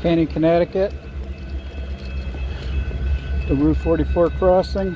Canaan, Connecticut, the Route 44 crossing.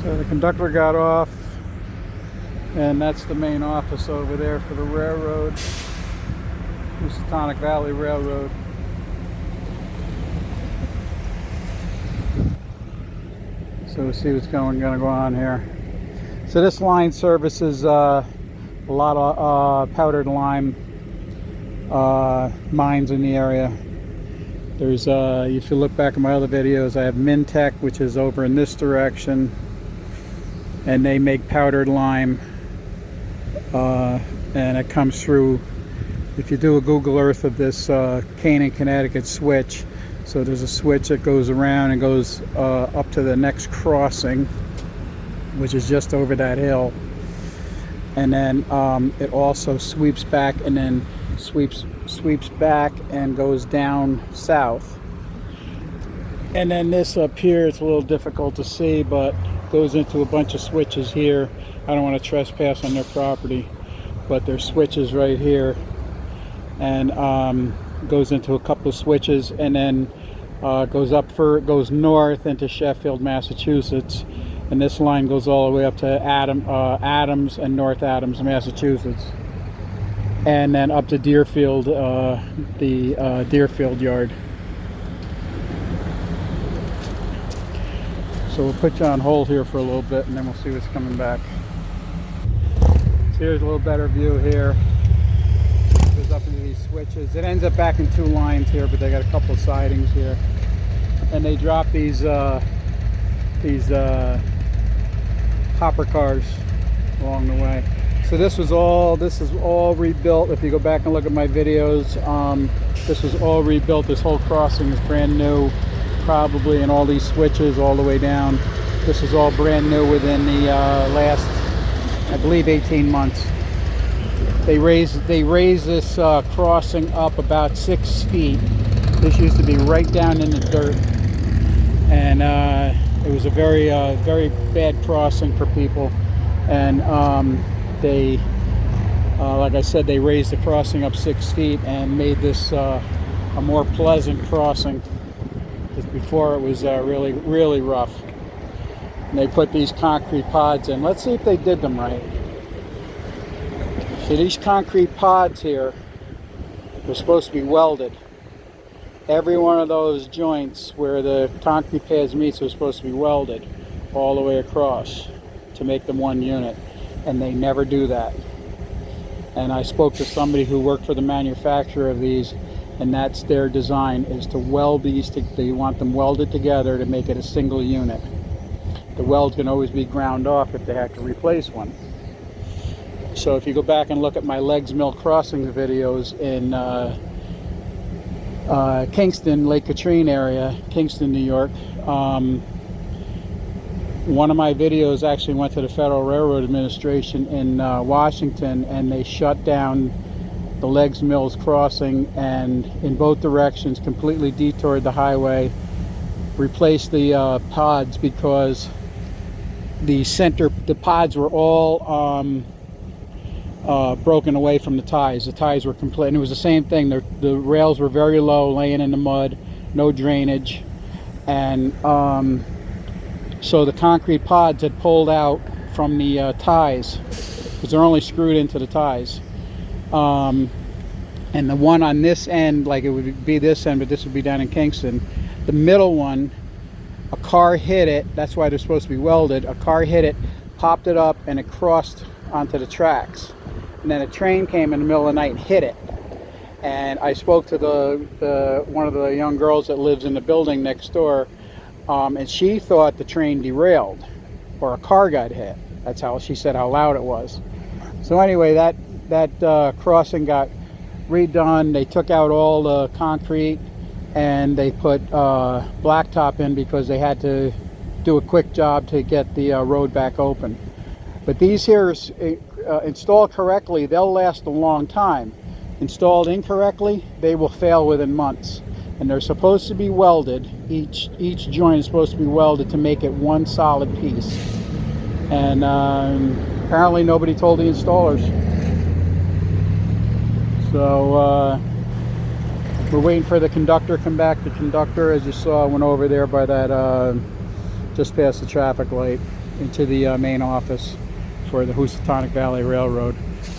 So the conductor got off, and that's the main office over there for the railroad, Housatonic Valley Railroad. So we'll see what's going to go on here. So this line services a lot of powdered lime mines in the area. There's if you look back at my other videos, I have Mintech, which is over in this direction, and they make powdered lime, and it comes through. If you do a Google Earth of this Canaan, Connecticut switch, so there's a switch that goes around and goes up to the next crossing, which is just over that hill, and then it also sweeps back and then sweeps back and goes down south. And then this up here, it's a little difficult to see, but goes into a bunch of switches here. I don't want to trespass on their property, but there's switches right here, and goes into a couple of switches, and then goes north into Sheffield, Massachusetts, and this line goes all the way up to Adams and North Adams, Massachusetts, and then up to Deerfield, the Deerfield yard. So we'll put you on hold here for a little bit, and then we'll see what's coming back. So here's a little better view here. It goes up into these switches. It ends up back in two lines here, but they got a couple of sidings here. And they drop these hopper cars along the way. So this is all rebuilt. If you go back and look at my videos, this was all rebuilt. This whole crossing is brand new, probably, and all these switches all the way down. This is all brand new within the last, I believe, 18 months. They raised this crossing up about 6 feet. This used to be right down in the dirt, and it was a very bad crossing for people. And they, like I said, they raised the crossing up 6 feet and made this a more pleasant crossing. Because before it was really rough. And they put these concrete pods in. Let's see if they did them right. So these concrete pods here, they're supposed to be welded. Every one of those joints where the concrete pads meet are supposed to be welded all the way across to make them one unit, and they never do that. And I spoke to somebody who worked for the manufacturer of these, and that's their design, is to weld these. They want them welded together to make it a single unit. The weld can always be ground off if they have to replace one. So if you go back and look at my Legs Mill Crossings videos in Kingston, Lake Katrine area, Kingston, New York, one of my videos actually went to the Federal Railroad Administration in Washington, and they shut down the Legs Mills crossing, and in both directions completely detoured the highway, replaced the pods because the pods were all broken away from the ties. The ties were complete, and it was the same thing. The rails were very low, laying in the mud, no drainage, and so the concrete pods had pulled out from the ties, because they're only screwed into the ties. And the one on this end, like it would be this end, but this would be down in Kingston, the middle one, a car hit it. That's why they're supposed to be welded. A car hit it, popped it up, and it crossed onto the tracks. And then a train came in the middle of the night and hit it. And I spoke to one of the young girls that lives in the building next door, and she thought the train derailed or a car got hit. That's how she said how loud it was. So anyway, that crossing got redone. They took out all the concrete and they put blacktop in because they had to do a quick job to get the road back open. But these here, installed correctly, they'll last a long time. Installed incorrectly, they will fail within months. And they're supposed to be welded. Each joint is supposed to be welded to make it one solid piece. And apparently nobody told the installers. So we're waiting for the conductor to come back. The conductor, as you saw, went over there by that, just past the traffic light, into the main office for the Housatonic Valley Railroad.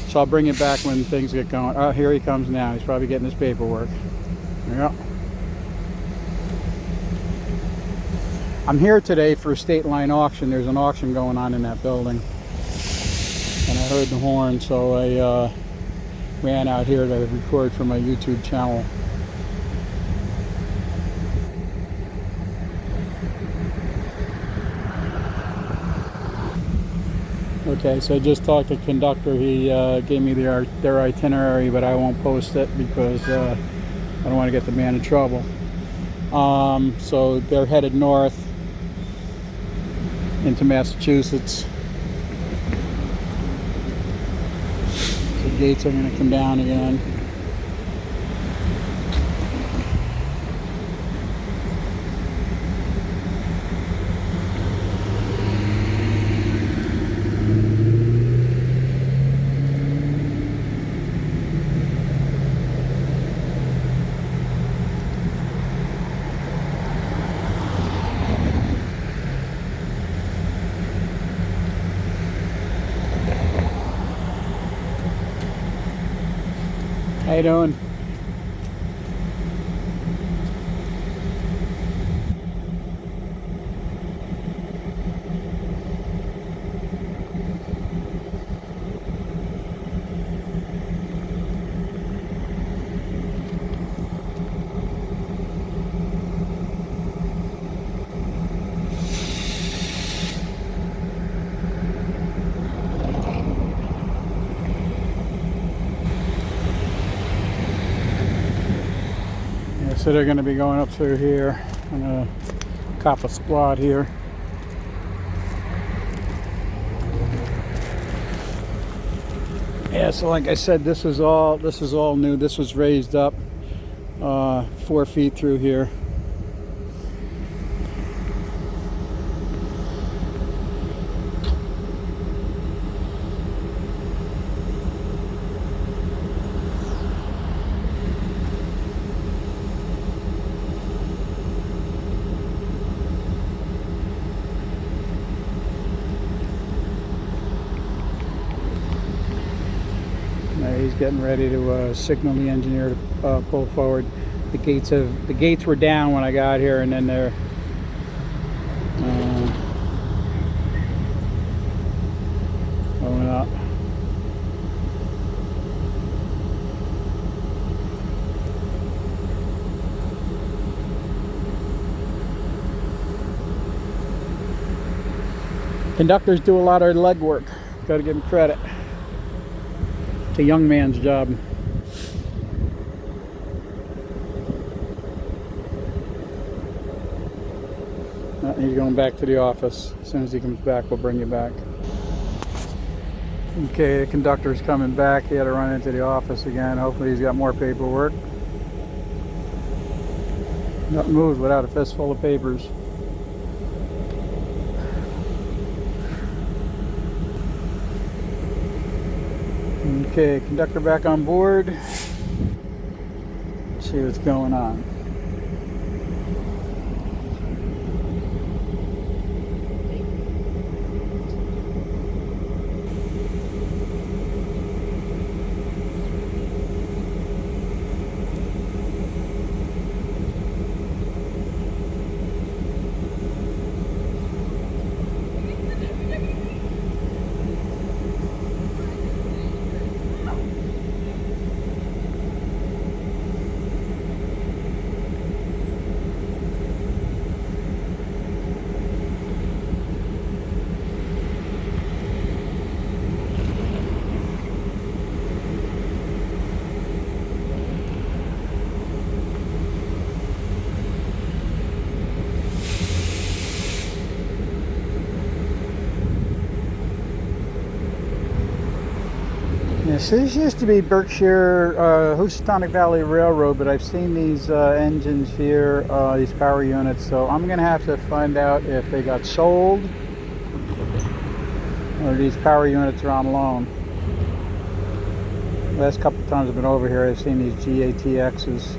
So I'll bring it back when things get going. Oh, here he comes now. He's probably getting his paperwork. Yeah. I'm here today for a state line auction. There's an auction going on in that building. And I heard the horn, so I ran out here to record for my YouTube channel. Okay, so I just talked to Conductor. He gave me their itinerary, but I won't post it because I don't want to get the man in trouble. So they're headed north into Massachusetts. The gates are going to come down again. How you doing? So they're going to be going up through here. I'm going to cop a squad here. Yeah, so like I said, this is all new. This was raised up 4 feet through here. He's getting ready to signal the engineer to pull forward. The gates were down when I got here, and then they're going up. Conductors do a lot of leg work. Got to give them credit. It's a young man's job. He's going back to the office. As soon as he comes back, we'll bring you back. Okay, the conductor's coming back. He had to run into the office again. Hopefully he's got more paperwork. Nothing moves without a fistful of papers. Okay, conductor back on board. Let's see what's going on. Yes, this used to be Berkshire Housatonic Valley Railroad, but I've seen these engines here, these power units, so I'm going to have to find out if they got sold or these power units are on loan. Last couple of times I've been over here, I've seen these GATXs.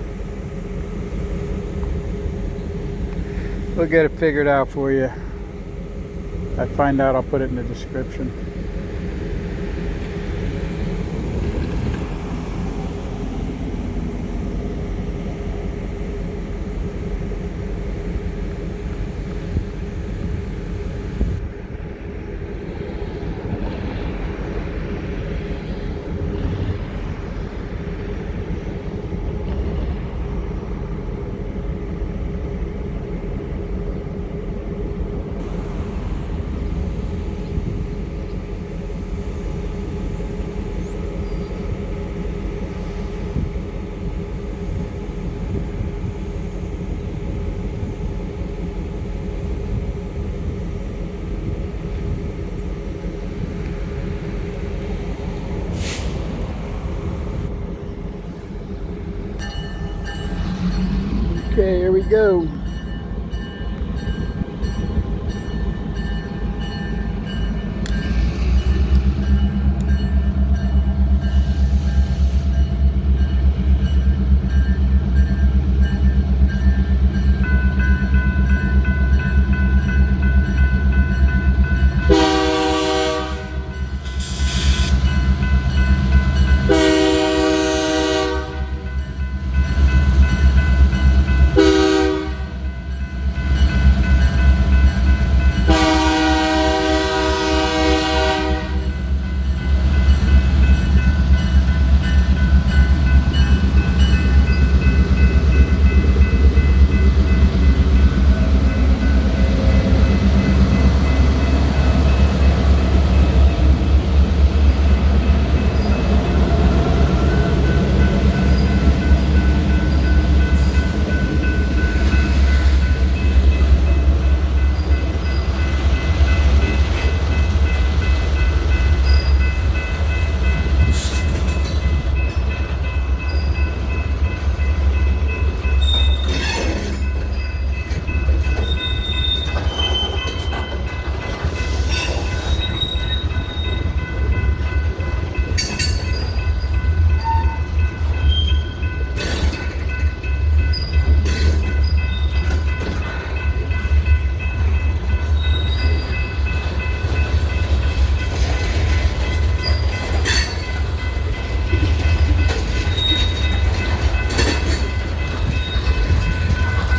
We'll get it figured out for you. If I find out, I'll put it in the description. Okay, here we go.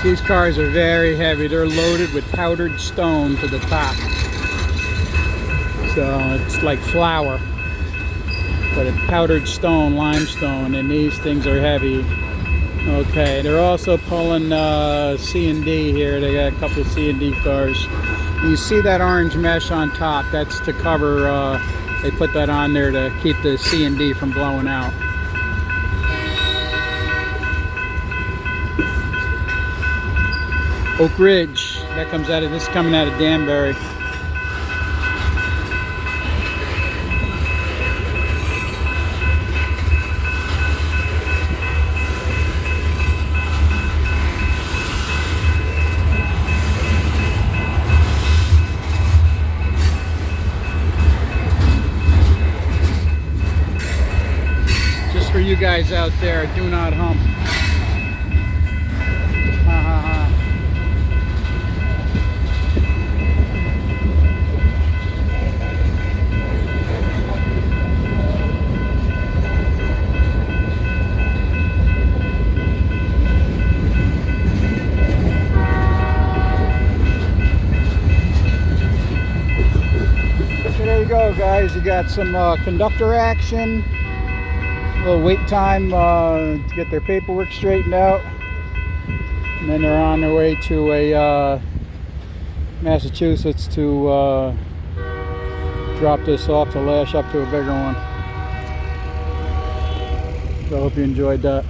These cars are very heavy. They're loaded with powdered stone to the top. So it's like flour, but it's powdered stone, limestone, and these things are heavy. Okay, they're also pulling C&D here. They got a couple of C&D cars. You see that orange mesh on top? That's to cover, they put that on there to keep the C&D from blowing out. Oak Ridge, that comes out of, this is coming out of Danbury. guys out there, do not hump. Ha ha ha. So there you go, guys. You got some conductor action. A little wait time to get their paperwork straightened out, and then they're on their way to a Massachusetts to drop this off to lash up to a bigger one. So I hope you enjoyed that.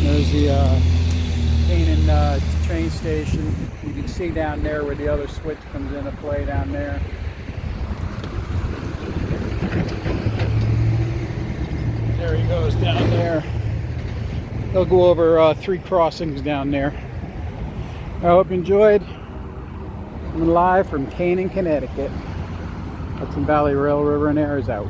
There's the Canaan train station. You can see down there where the other switch comes into play down there. There he goes down there. They'll go over 3 crossings down there. I hope you enjoyed. I'm live from Canaan, Connecticut. Hudson Valley Railroad and Air is out.